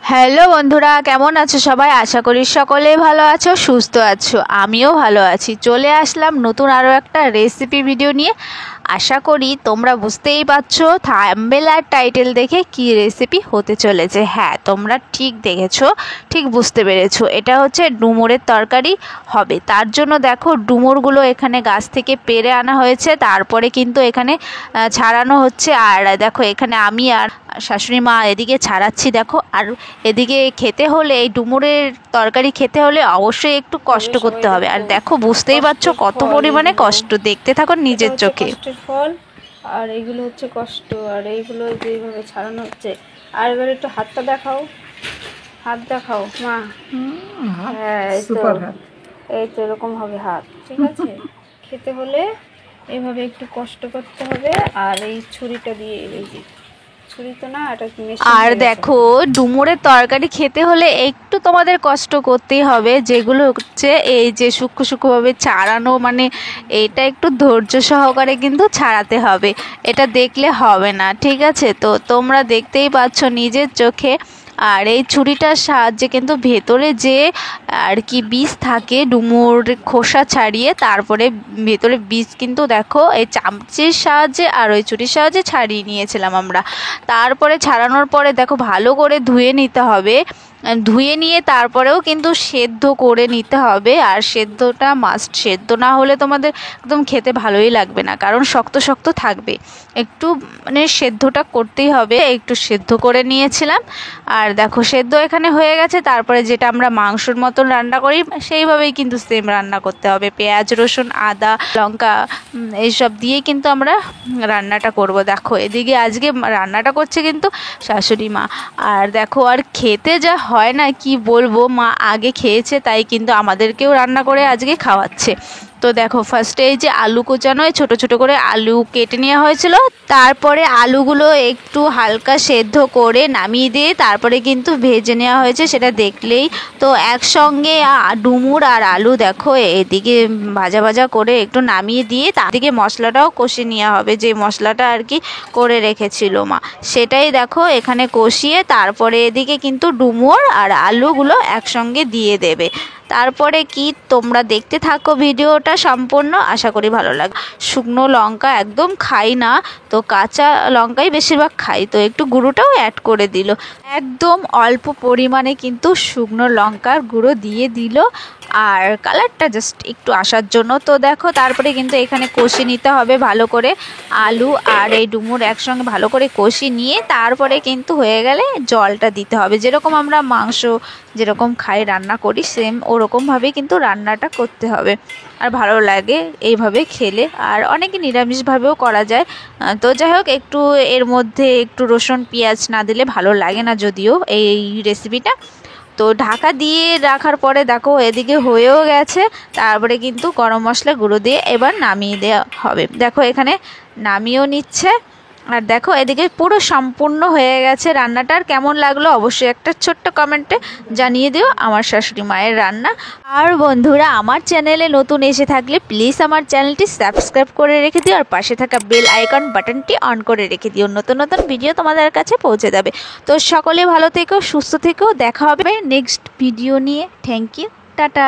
Hello বন্ধুরা, কেমন আছো সবাই? আশা করি সকলেই ভালো আছো, সুস্থ আছো। আমিও ভালো আছি। চলে আসলাম নতুন আরও একটা রেসিপি ভিডিও নিয়ে। আশা করি তোমরা বুঝতেই পারছো থাম্বনেল আর টাইটেল দেখে কি রেসিপি হতে চলেছে। হ্যাঁ, তোমরা ঠিক দেখেছো, ঠিক বুঝতে পেরেছো। এটা হচ্ছে ডুমুরের তরকারি হবে। তার জন্য দেখো ডুমুরগুলো এখানে গাছ থেকে পেড়ে আনা হয়েছে, তারপরে কিন্তু এখানে ছাড়ানো হচ্ছে। আর দেখো এখানে আমি আর শাশুড়ি মা এদিকে ছাড়াচ্ছি দেখো। আর এদিকে খেতে হলে, এই ডুমুরের তরকারি খেতে হলে অবশ্যই একটু কষ্ট করতে হবে। আর দেখো বুঝতেই পারছো কত পরিমাণে কষ্ট, দেখতে থাকো নিজের চোখে। ফল আর এইগুলো হচ্ছে কষ্ট, আর এইগুলো যেভাবে ছাড়ানো হচ্ছে। আর এবার একটু হাতটা দেখাও, হাত দেখাও মা। হ্যাঁ, এই তো এরকম হবে হাত, ঠিক আছে? খেতে হলে এইভাবে একটু কষ্ট করতে হবে। আর এই ছুরিটা দিয়ে, এই যে ছুরি তো না, এটা আর দেখো ডুমুরের তরকারি খেতে হলে একটু তোমাদের কষ্ট করতেই হবে, যেগুলো হচ্ছে এই যে সূক্ষ্ম সূক্ষ্মভাবে ছাড়ানো, মানে এটা একটু ধৈর্য সহকারে কিন্তু ছাড়াতে হবে। এটা দেখলে হবে না, ঠিক আছে? তো তোমরা দেখতেই পাচ্ছ নিজের চোখে। আর এই ছুরিটার সাহায্যে কিন্তু ভেতরে যে আর কি বীজ থাকে, ডুমুর খোসা ছাড়িয়ে তারপরে ভেতরে বীজ কিন্তু দেখো এই চামচের সাহায্যে আর ওই ছুরির সাহায্যে ছাড়িয়ে নিয়েছিলাম আমরা। তারপরে ছাড়ানোর পরে দেখো ভালো করে ধুয়ে নিতে হবে। ধুয়ে নিয়ে তারপরেও কিন্তু সেদ্ধ করে নিতে হবে। আর সেদ্ধটা মাস্ট, সেদ্ধ না হলে তোমাদের একদম খেতে ভালোই লাগবে না, কারণ শক্ত শক্ত থাকবে। একটু মানে সেদ্ধটা করতেই হবে। একটু সেদ্ধ করে নিয়েছিলাম। আর দেখো সেদ্ধ এখানে হয়ে গেছে। তারপরে যেটা আমরা মাংসর মতন রান্না করি সেইভাবেই কিন্তু সেম রান্না করতে হবে। পেঁয়াজ, রসুন, আদা, লঙ্কা এইসব দিয়ে কিন্তু আমরা রান্নাটা করব। দেখো এদিকে আজকে রান্নাটা করছে কিন্তু শাশুড়ি মা। আর দেখো আর খেতে যা হয় না, কি বলবো, মা আগে খেয়েছে তাই কিন্তু আমাদেরকেও রান্না করে আজকে খাওয়াচ্ছে। তো দেখো ফার্স্টে এই যে আলু কোচানো, ছোট ছোট করে আলু কেটে নেওয়া হয়েছিল। তারপরে আলুগুলো একটু হালকা সেদ্ধ করে নামিয়ে দিয়ে তারপরে কিন্তু ভেজে নেওয়া হয়েছে, সেটা দেখলেই তো। একসঙ্গে ডুমুর আর আলু দেখো এদিকে ভাজা ভাজা করে একটু নামিয়ে দিয়ে তার দিকে মশলাটাও কষে নেওয়া হবে, যে মশলাটা আর কি করে রেখেছিল মা, সেটাই দেখো এখানে কষিয়ে তারপরে এদিকে কিন্তু ডুমুর আর আলুগুলো একসঙ্গে দিয়ে দেবে। তারপরে কি তোমরা দেখতে থাকো ভিডিওটা সম্পূর্ণ, আশা করি ভালো লাগে। শুকনো লঙ্কা একদম খাই না, তো কাঁচা লঙ্কাই বেশিরভাগ খাই, তো একটু গুঁড়োটাও অ্যাড করে দিল। একদম অল্প পরিমাণে কিন্তু শুকনো লঙ্কার গুঁড়ো দিয়ে দিল, আর কালারটা জাস্ট একটু আসার জন্য। তো দেখো তারপরে কিন্তু এখানে কষে নিতে হবে ভালো করে। আলু আর এই ডুমুর একসঙ্গে ভালো করে কষি নিয়ে তারপরে কিন্তু হয়ে গেলে জলটা দিতে হবে। যেরকম আমরা মাংস যেরকম খাই রান্না করি সেম ওরকমভাবেই কিন্তু রান্নাটা করতে হবে। আর ভালো লাগে এইভাবে খেলে। আর অনেকে নিরামিষভাবেও করা যায়। তো যাই হোক, একটু এর মধ্যে একটু রসুন পেঁয়াজ না দিলে ভালো লাগে না যদিও এই রেসিপিটা। তো ঢাকা দিয়ে রাখার পরে দেখো এদিকে হয়েও গেছে। তারপরে কিন্তু গরম মশলা গুঁড়ো দিয়ে এবার নামিয়ে দেওয়া হবে। দেখো এখানে নামিয়েও নিচ্ছে। আর দেখো এদিকে পুরো সম্পূর্ণ হয়ে গেছে রান্নাটার। কেমন লাগলো অবশ্যই একটা ছোট্ট কমেন্টে জানিয়ে দিও আমার শাশুড়ি মায়ের রান্না। আর বন্ধুরা আমার চ্যানেলে নতুন এসে থাকলে প্লিজ আমার চ্যানেলটি সাবস্ক্রাইব করে রেখে দিও, আর পাশে থাকা বেল আইকন বাটনটি অন করে রেখে দিও। নতুন নতুন ভিডিও তোমাদের কাছে পৌঁছে যাবে। তো সকলে ভালো থেকো, সুস্থ থেকো। দেখা হবে নেক্সট ভিডিও নিয়ে। Thank you, tata.